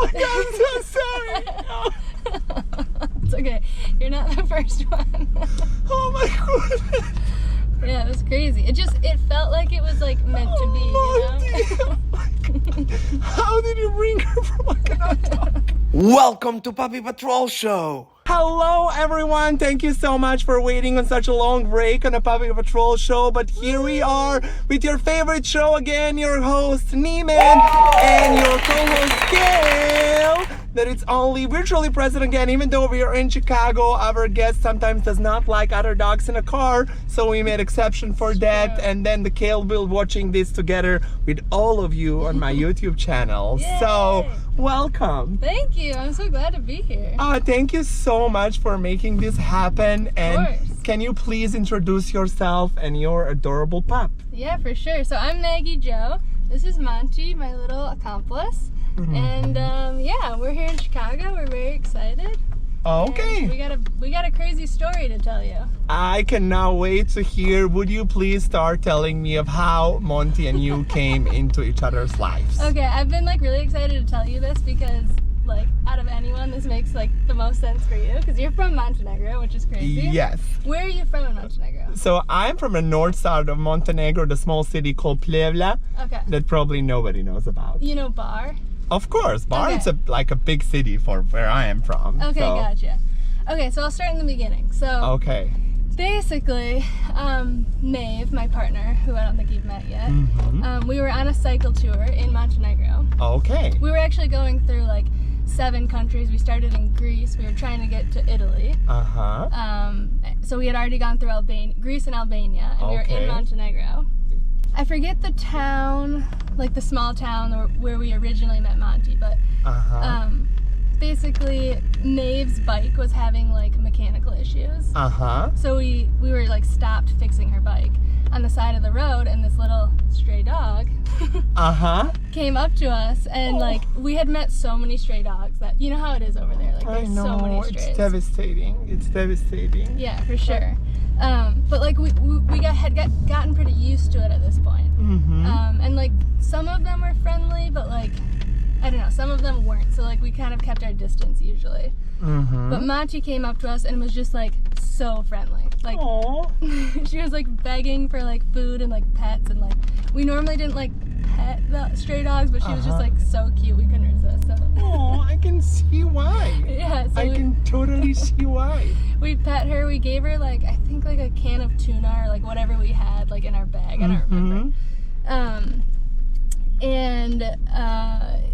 Oh my God, I'm so sorry. It's okay. You're not the first one. Oh my goodness. Yeah, it was crazy. It felt like it was like meant to be, Monty. you know? Oh my God. How did you bring her from? I cannot talk. Welcome to Puppy Patrol Show. Hello everyone, thank you so much for waiting on such a long break on a Puppy Patrol Show, but here we are with your favorite show again, your host Neiman and your co-host Gail, that it's only virtually present again, even though we are in Chicago. Our guest sometimes does not like other dogs in a car, so we made exception for that, and then the Gail will be watching this together with all of you on my YouTube channel. Yay. So welcome. Thank you. I'm so glad to be here. Thank you so much for making this happen. And Of course. Can you please introduce yourself and your adorable pup? Yeah, for sure. So I'm Maggie Jo. This is Monty, my little accomplice. And yeah, we're here in Chicago. We're very excited. Okay. And we got a crazy story to tell you. I cannot wait to hear. Would you please start telling me of how Monty and you came into each other's lives? Okay, I've been like really excited to tell you this because like out of anyone, this makes like the most sense for you because you're from Montenegro, which is crazy. Yes. Where are you from in Montenegro? So I'm from the north side of Montenegro, the small city called Plevla, Okay. that probably nobody knows about. You know Bar? Of course, Bar Okay. is like a big city for where I am from. Okay, so. gotcha. Okay, so I'll start in the beginning. So Okay. basically, Maeve, my partner, who I don't think you've met yet, we were on a cycle tour in Montenegro. Okay. We were actually going through like 7 countries. We started in Greece. We were trying to get to Italy. So we had already gone through Greece and Albania, and we were Okay. in Montenegro. I forget the town, like the small town where we originally met Monty, but basically Maeve's bike was having like mechanical issues. So we were like stopped fixing her bike on the side of the road, and this little stray dog came up to us, and like we had met so many stray dogs that you know how it is over there. Like I there's know, so many strays. it's devastating. It's devastating. Yeah, for sure. But like we had gotten pretty used to it at this point. And like some of them were friendly, but like I don't know, some of them weren't. So like we kind of kept our distance usually. But Monty came up to us and was just like so friendly. Like she was like begging for like food and like pets, and like we normally didn't like pet the stray dogs, but she was just like so cute we couldn't resist. So. I can see why. Yeah, so I can totally see why. We pet her. We gave her like I think like a can of tuna or like whatever we had like in our bag. I don't remember. And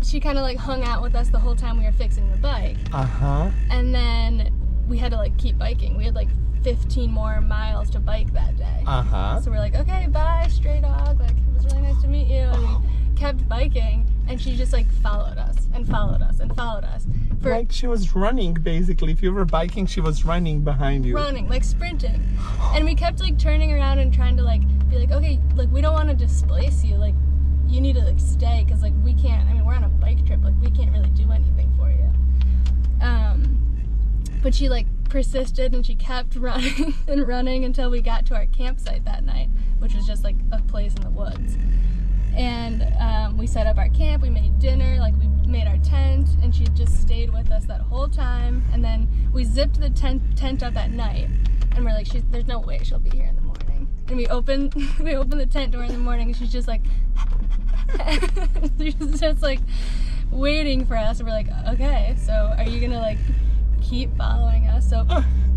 she kind of like hung out with us the whole time we were fixing the bike. And then we had to like keep biking. We had like 15 more miles to bike that day. So we're like, okay, bye, stray dog. Like it was really nice to meet you. And we kept biking, and she just like followed us and followed us and followed us. Like she was running, basically. If you were biking, she was running behind you. Running, like sprinting. And we kept like turning around and trying to like be like, okay, like we don't want to displace you. Like you need to like stay, because like we can't, I mean we're on a bike trip, like we can't really do anything for you. But she like persisted, and she kept running and running until we got to our campsite that night, which was just like a place in the woods. And we set up our camp, we made dinner, like we made our tent, and she just stayed with us that whole time. And then we zipped the tent up at night, and we're like, there's no way she'll be here in the morning. And we opened the tent door in the morning, and she's just like she's just like waiting for us, and we're like, okay, so are you gonna like keep following us? So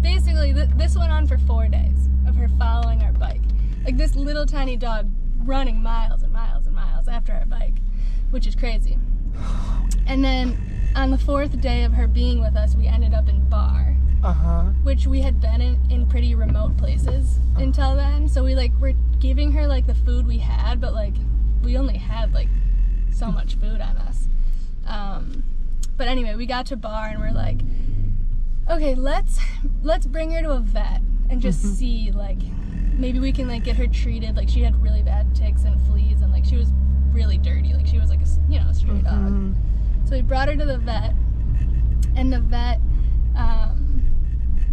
basically this went on for 4 days of her following our bike, like this little tiny dog running miles and miles and miles after our bike, which is crazy. And then on the 4th day of her being with us, we ended up in Bar, which we had been in pretty remote places until then. So we like were giving her like the food we had, but like we only had like so much food on us. But anyway, we got to Bar, and we're like, okay, let's bring her to a vet and just see like maybe we can like get her treated. Like she had really bad ticks and fleas, and like she was really dirty. Like she was like a stray dog. So we brought her to the vet, and the vet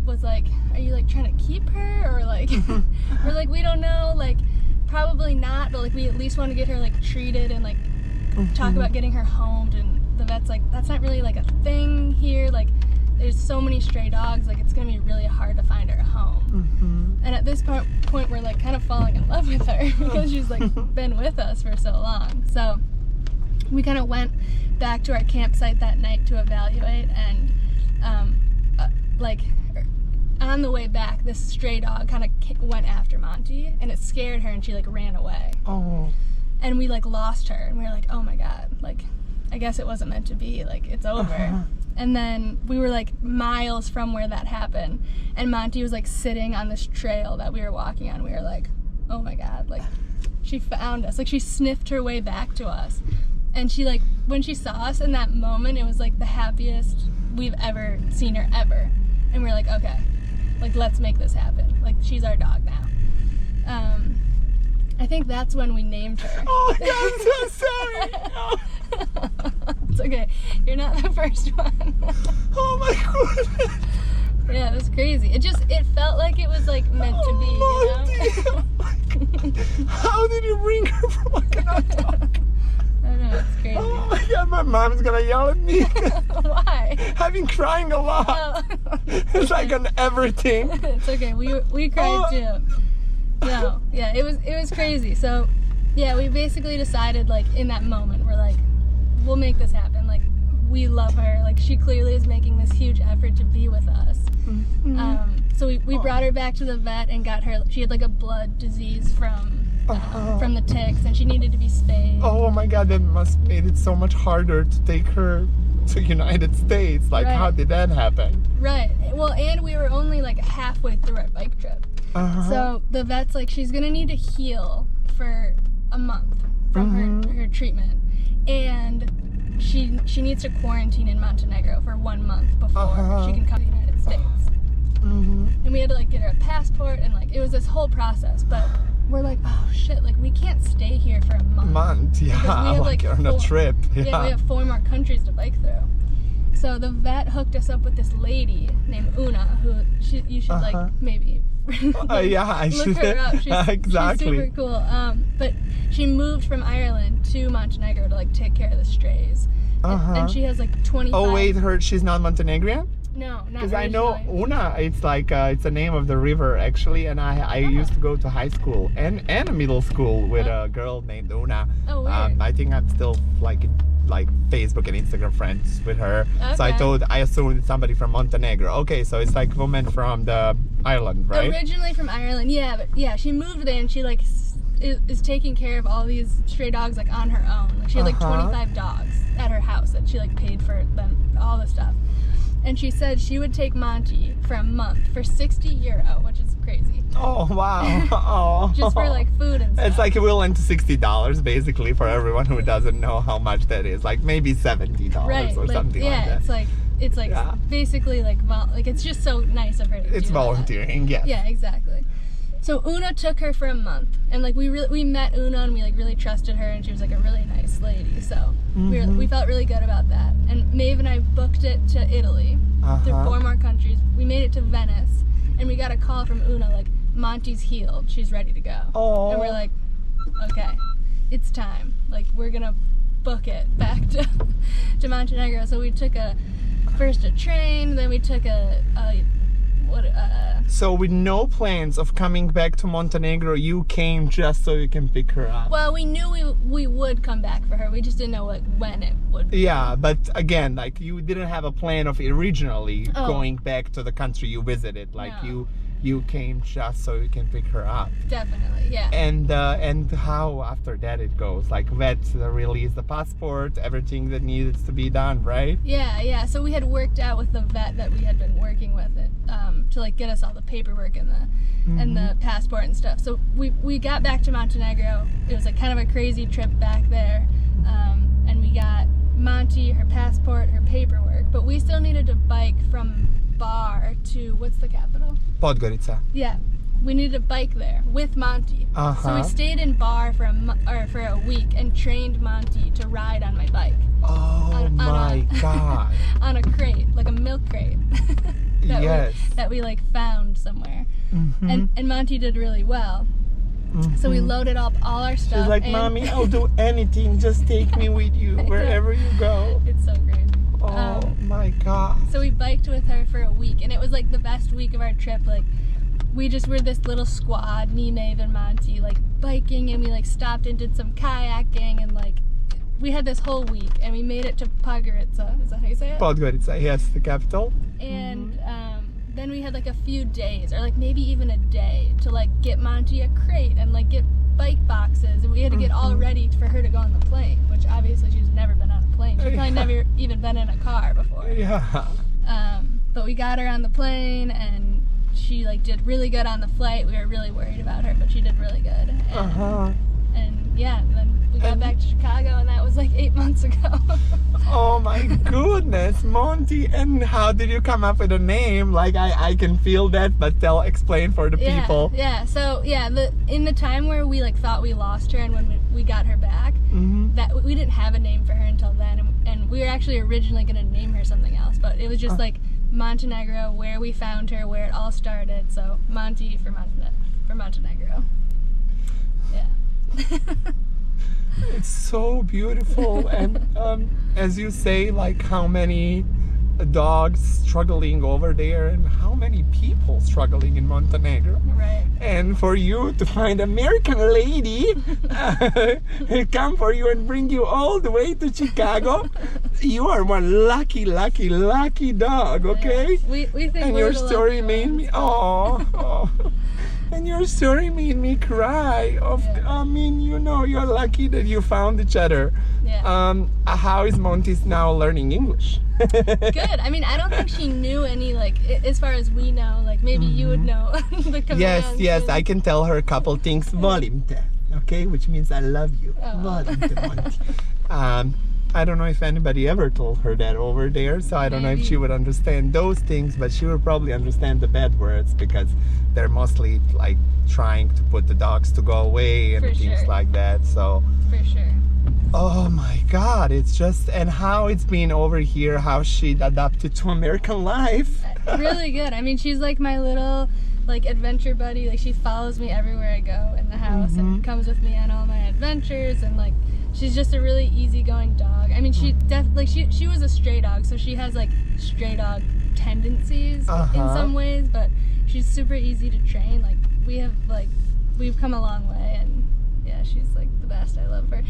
was like, are you like trying to keep her, or like we're like, we don't know, like probably not, but like we at least want to get her like treated and like talk about getting her homed. And the vet's like, that's not really like a thing here. Like, there's so many stray dogs. Like, it's gonna be really hard to find her a home. And at this point, we're like kind of falling in love with her because she's like been with us for so long. So we kind of went back to our campsite that night to evaluate, and like on the way back, this stray dog kind of went after Monty, and it scared her, and she like ran away. And we like lost her, and we were like, oh my god, like I guess it wasn't meant to be, like it's over. And then we were like miles from where that happened, and Monty was like sitting on this trail that we were walking on. We were like, oh my god, like she found us. Like she sniffed her way back to us, and she like, when she saw us in that moment, it was like the happiest we've ever seen her ever. And we were like, okay, like let's make this happen. Like she's our dog now. I think that's when we named her. Oh my god, I'm so sorry. It's okay. You're not the first one. Oh my goodness. Yeah, it was crazy. It felt like it was like meant to be, you know? How did you bring her from I cannot talk? I don't know, it's crazy. Oh my god, my mom's gonna yell at me. Why? I've been crying a lot. Oh. It's like on everything. It's okay. We cried too. No, yeah, it was crazy. So, yeah, we basically decided, like, in that moment, we're like, we'll make this happen. Like, we love her. Like, she clearly is making this huge effort to be with us. So we brought her back to the vet and got her. She had like a blood disease from the ticks, and she needed to be spayed. Oh my god, that must made it so much harder to take her to United States. Like, Right. How did that happen? Right. Well, and we were only like halfway through our bike trip. So the vet's like, she's gonna need to heal for a month from her treatment, and she needs to quarantine in Montenegro for 1 month before she can come to the United States. And we had to like get her a passport, and like it was this whole process. But we're like, oh shit, like we can't stay here for a month. Yeah, Because we have, like you're on a trip. Yeah, we have 4 more countries to bike through. So the vet hooked us up with this lady named Una, who you should like maybe Yeah, I look should. her up. Exactly. She's super cool. But she moved from Ireland to Montenegro to like take care of the strays. And she has like 25. Oh wait, she's not Montenegrin? No, not Because I know originally. Una, it's like it's the name of the river actually, and I used to go to high school and middle school with a girl named Una. Oh, weird. I think I'm still like Facebook and Instagram friends with her. So I assumed it's somebody from Montenegro. Okay, so it's like woman from the Ireland, right? Originally from Ireland, yeah, but yeah, she moved there and she like is taking care of all these stray dogs like on her own. Like she had like 25 dogs at her house that she like paid for them, all this stuff. And she said she would take Monty for a month for €60, which is crazy. Oh wow! Oh. Just for like food and stuff. It's like equivalent to $60 basically for everyone who doesn't know how much that is. Like maybe $70 or like, something like that. It's like basically like it's just so nice of her to It's do volunteering, yes. Yeah, exactly. So Una took her for a month, and like we met Una, and we like really trusted her, and she was like a really nice lady. So we felt really good about that. And Maeve and I booked it to Italy through 4 more countries. We made it to Venice, and we got a call from Una like, Monty's healed, she's ready to go. And we're like, okay, it's time. Like we're gonna book it back to Montenegro. So we took first a train, then we took So with no plans of coming back to Montenegro, you came just so you can pick her up. Well, we knew we would come back for her. We just didn't know when it would be. Yeah, but again, like you didn't have a plan of originally going back to the country you visited. Like you came just so you can pick her up. Definitely, yeah. And how after that it goes? Like vet release the passport, everything that needs to be done, right? Yeah. So we had worked out with the vet that we had been working with it to like get us all the paperwork and the passport and stuff. So we got back to Montenegro. It was like kind of a crazy trip back there, and we got Monty her passport, her paperwork, but we still needed to bike from Bar to what's the capital? Podgorica. Yeah, we needed to bike there with Monty. So we stayed in Bar for a week and trained Monty to ride on my bike. Oh my god! On a crate, like a milk crate. that we like found somewhere. And Monty did really well. So we loaded up all our stuff. She's like, Mommy, I'll do anything. Just take me with you wherever you go. It's so great. Oh my God. So we biked with her for a week, and it was like the best week of our trip. Like, we just were this little squad, me, Maeve, and Monty, like biking, and we like stopped and did some kayaking, and like we had this whole week, and we made it to Podgorica. Is that how you say it? Podgorica, yes, the capital. And then we had like a few days, or like maybe even a day, to like get Monty a crate and like get bike boxes, and we had to get all ready for her to go on the plane, which obviously she's never been on a plane. She's probably never even been in a car before. Yeah. But we got her on the plane, and she like did really good on the flight. We were really worried about her, but she did really good. And, and yeah, and then we got back to Chicago, and that was like 8 months ago. Oh my goodness, Monty! And how did you come up with a name? Like I can feel that, but explain for the people. Yeah. So yeah, in the time where we like thought we lost her, and when we got her back, that we didn't have a name for her until then, and we were actually originally going to name her something else, but it was just like Montenegro, where we found her, where it all started. So Monty for Montenegro. Yeah. It's so beautiful, and as you say, like how many dogs struggling over there, and how many people struggling in Montenegro. Right. And for you to find American lady come for you and bring you all the way to Chicago, you are one lucky dog. Okay. Yeah. We think. And your story made me. Oh. And your story made me cry. I mean, you know, you're lucky that you found each other. Yeah. How is Monty's now learning English? Good. I mean, I don't think she knew any, like, as far as we know, like maybe you would know the commands. Yes, I can tell her a couple things. Volimte, okay, which means I love you. Volimte, Monty. I don't know if anybody ever told her that over there, so I don't know if she would understand those things, but she would probably understand the bad words, because they're mostly like trying to put the dogs to go away and things like that. So for sure. Oh my God, it's just, and how it's been over here, how she adapted to American life. Really good. I mean, she's like my little like adventure buddy. Like, she follows me everywhere I go in the house and comes with me on all my adventures, and like she's just a really easygoing dog. I mean, she she was a stray dog, so she has like stray dog tendencies in some ways, but she's super easy to train. Like, we've come a long way, and yeah, she's like the best. I love her.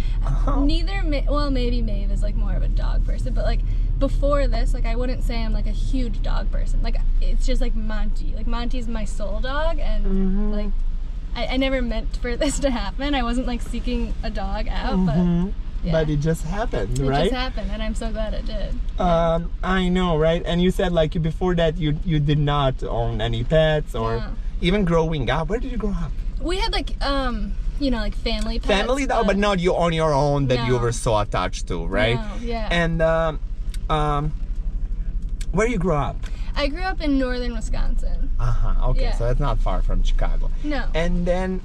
Maybe Maeve is like more of a dog person, but like before this, like I wouldn't say I'm like a huge dog person. Like, it's just like Monty. Like, Monty's my soul dog, and like I never meant for this to happen. I wasn't like seeking a dog out, but yeah. But it just happened, right? It just happened, and I'm so glad it did. I know, right? And you said like before that you did not own any pets, or even growing up. Where did you grow up? We had like you know, like family pets. Family dog, but not you on your own that you were so attached to, right? No, yeah. And where you grew up? I grew up in northern Wisconsin. Okay, Yeah. so that's not far from Chicago. No. And then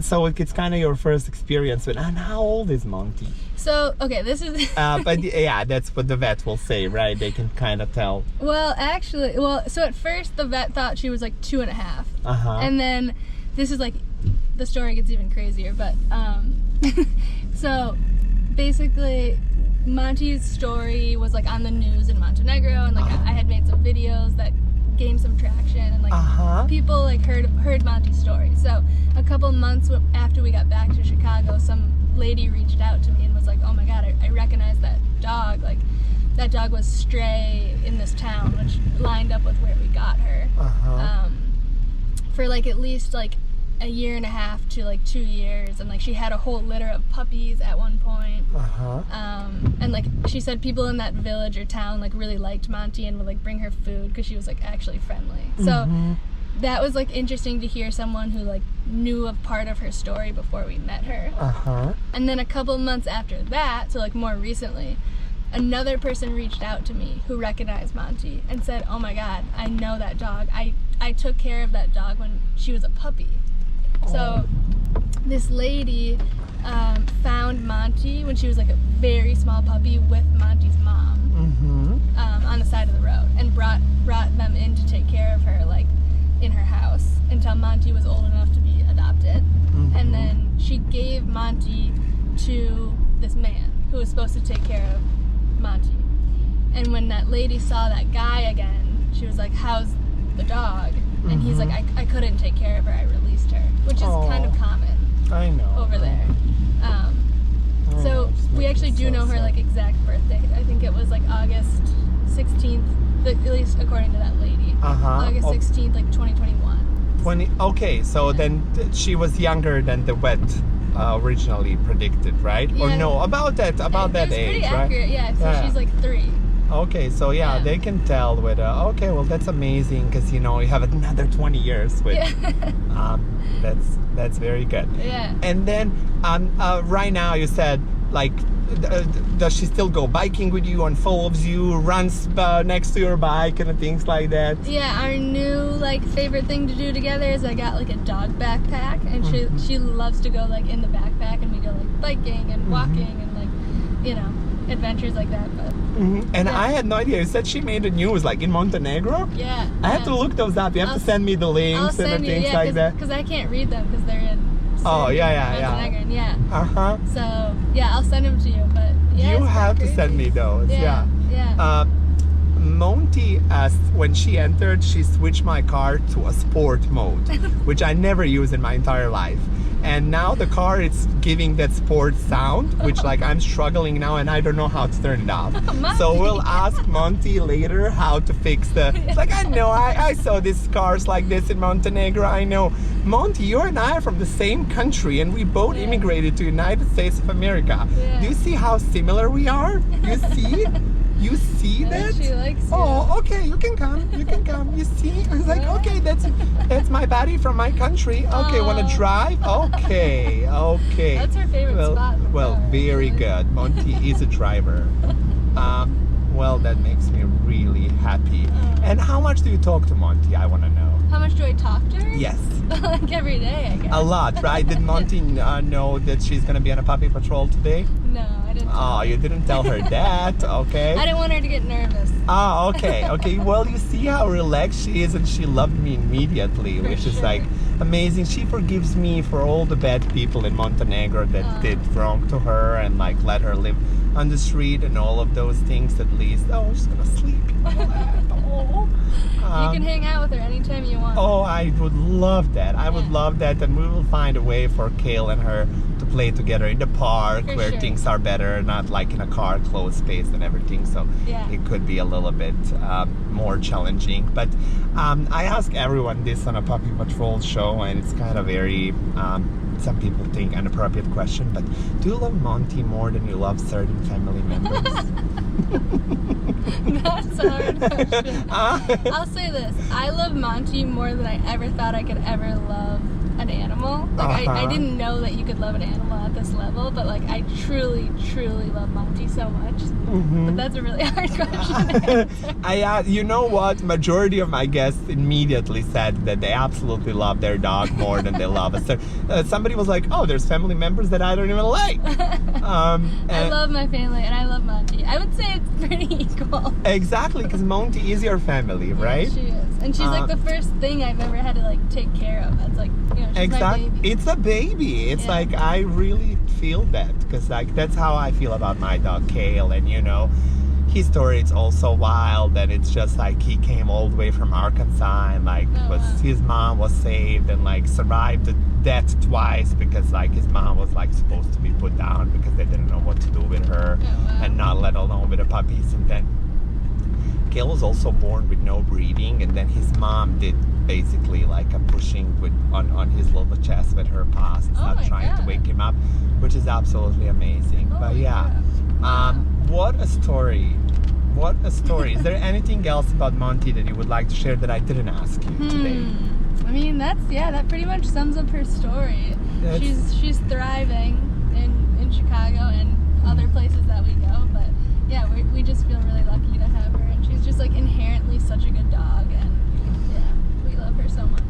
so it's kind of your first experience with. And how old is Monty? So okay, this is. But yeah, that's what the vet will say, right? They can kind of tell. Well, actually, so at first the vet thought she was like 2.5, and then this is like the story gets even crazier. But so basically, Monty's story was like on the news in Montenegro, and like I had made some videos that gained some traction, and like people like heard Monty's story. So a couple months after we got back to Chicago, some lady reached out to me and was like, "Oh my God, I recognize that dog. Like, that dog was stray in this town," which lined up with where we got her. For like at least like a year and a half to like 2 years, and like she had a whole litter of puppies at one point. And like she said, people in that village or town like really liked Monty and would like bring her food because she was like actually friendly. So that was like interesting to hear someone who like knew a part of her story before we met her. And then a couple months after that, so like more recently, another person reached out to me who recognized Monty and said, "Oh my God, I know that dog. I took care of that dog when she was a puppy." So this lady found Monty when she was like a very small puppy with Monty's mom on the side of the road, and brought them in to take care of her like in her house until Monty was old enough to be adopted. Monty to this man who was supposed to take care of Monty. And when that lady saw that guy again, she was like, how's the dog? And he's like, I couldn't take care of her, I released her, which is kind of common over there. So we actually do know her like exact birthday. I think it was like August 16th, at least according to that lady. August 16th, like 2021. Okay, so then she was younger than the wet originally predicted, right? Yeah, or no, about that age, pretty accurate, right? Yeah, so she's like 3. Okay, so yeah, they can tell with okay, well that's amazing because you have another 20 years with that's very good. Yeah. And then right now you said like does she still go biking with you and follows you, runs next to your bike and things like that? Yeah, our new like favorite thing to do together is I got like a dog backpack, and she loves to go like in the backpack, and we go like biking and walking and like adventures like that. But and I had no idea. You said she made the news like in Montenegro. Yeah. I have to look those up. You have to send me the links and things like that. Because I can't read them because they're in. Montenegro. Yeah. So yeah, I'll send them to you. But yeah, you have to send me those. Yeah. Monty asked when she entered, she switched my car to a sport mode, which I never use in my entire life. And now the car is giving that sport sound, which like I'm struggling now and I don't know how to turn it off. So we'll ask Monty later how to fix it's like, I know, I saw these cars like this in Montenegro, I know. Monty, you and I are from the same country and we both immigrated to United States of America. Yeah. Do you see how similar we are? You see? You see that? She likes you. Oh, okay, you can come. You see? I was like, okay, that's my buddy from my country. Okay, wanna drive? Okay. That's her favorite spot. Well, very good. Monty is a driver. Well, that makes me really happy. And how much do you talk to Monty? I wanna know. How much do I talk to her? Yes. Like every day, I guess. A lot, right? Did Monty know that she's gonna be on a puppy patrol today? No, I didn't. Oh, you didn't tell her that, okay? I didn't want her to get nervous. Oh, okay. Well, you see how relaxed she is, and she loved me immediately, which is like amazing. She forgives me for all the bad people in Montenegro that did wrong to her and like let her live on the street and all of those things at least. Oh, she's gonna sleep. You can hang out with her anytime you want. Oh, I would love that. I would love that, and we will find a way for Kale and her to play together in the park where things are better, not like in a car, closed space and everything. So it could be a little bit more challenging. But I ask everyone this on a Puppy Patrol show, and it's kind of very, some people think inappropriate question, but do you love Monty more than you love certain family members? That's a hard question. I'll say this. I love Monty more than I ever thought I could ever love an animal. Like I didn't know that you could love an animal at this level, but like I truly love Monty so much. But that's a really hard question to answer. You know what? Majority of my guests immediately said that they absolutely love their dog more than they love us. Somebody was like, "Oh, there's family members that I don't even like." I love my family and I love Monty. I would say it's pretty equal. Exactly, because Monty is your family, right? Yeah, she is, and she's like the first thing I've ever had to like take care of. That's like, she's my baby. It's a baby. It's like I really feel that, because like that's how I feel about my dog Kale, and his story is also wild, and it's just like he came all the way from Arkansas and like his mom was saved and like survived the death twice because like his mom was like supposed to be put down because they didn't know what to do with her and not let alone with the puppies. And then Kale was also born with no breathing, and then his mom did basically like a pushing on his little chest with her paws and stuff, trying to wake him up, which is absolutely amazing. But what a story. What a story. Is there anything else about Monty that you would like to share that I didn't ask you today? I mean, that pretty much sums up her story. She's thriving in Chicago and other places that we go, but yeah, we just feel really lucky to have her, and she's just like inherently such a good dog, and we love her so much.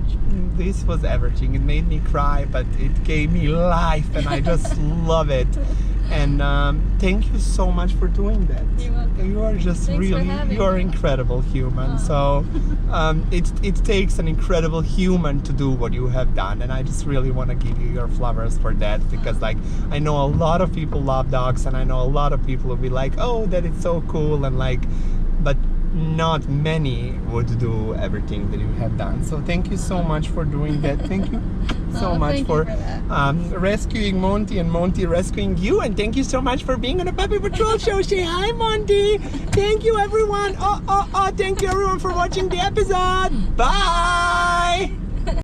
This was everything. It made me cry, but it gave me life, and I just love it. And thank you so much for doing that. You're welcome. You are just Thanks for really, having you're me. incredible human. So it takes an incredible human to do what you have done, and I just really want to give you your flowers for that, because like I know a lot of people love dogs, and I know a lot of people will be like, oh, that is so cool, and like, but not many would do everything that you have done. So thank you so much for doing that. Thank you so much thank for you that. rescuing Monty and Monty rescuing you, and thank you so much for being on the Puppy Patrol show. Say hi, Monty. Thank you, everyone. Thank you, everyone, for watching the episode. Bye.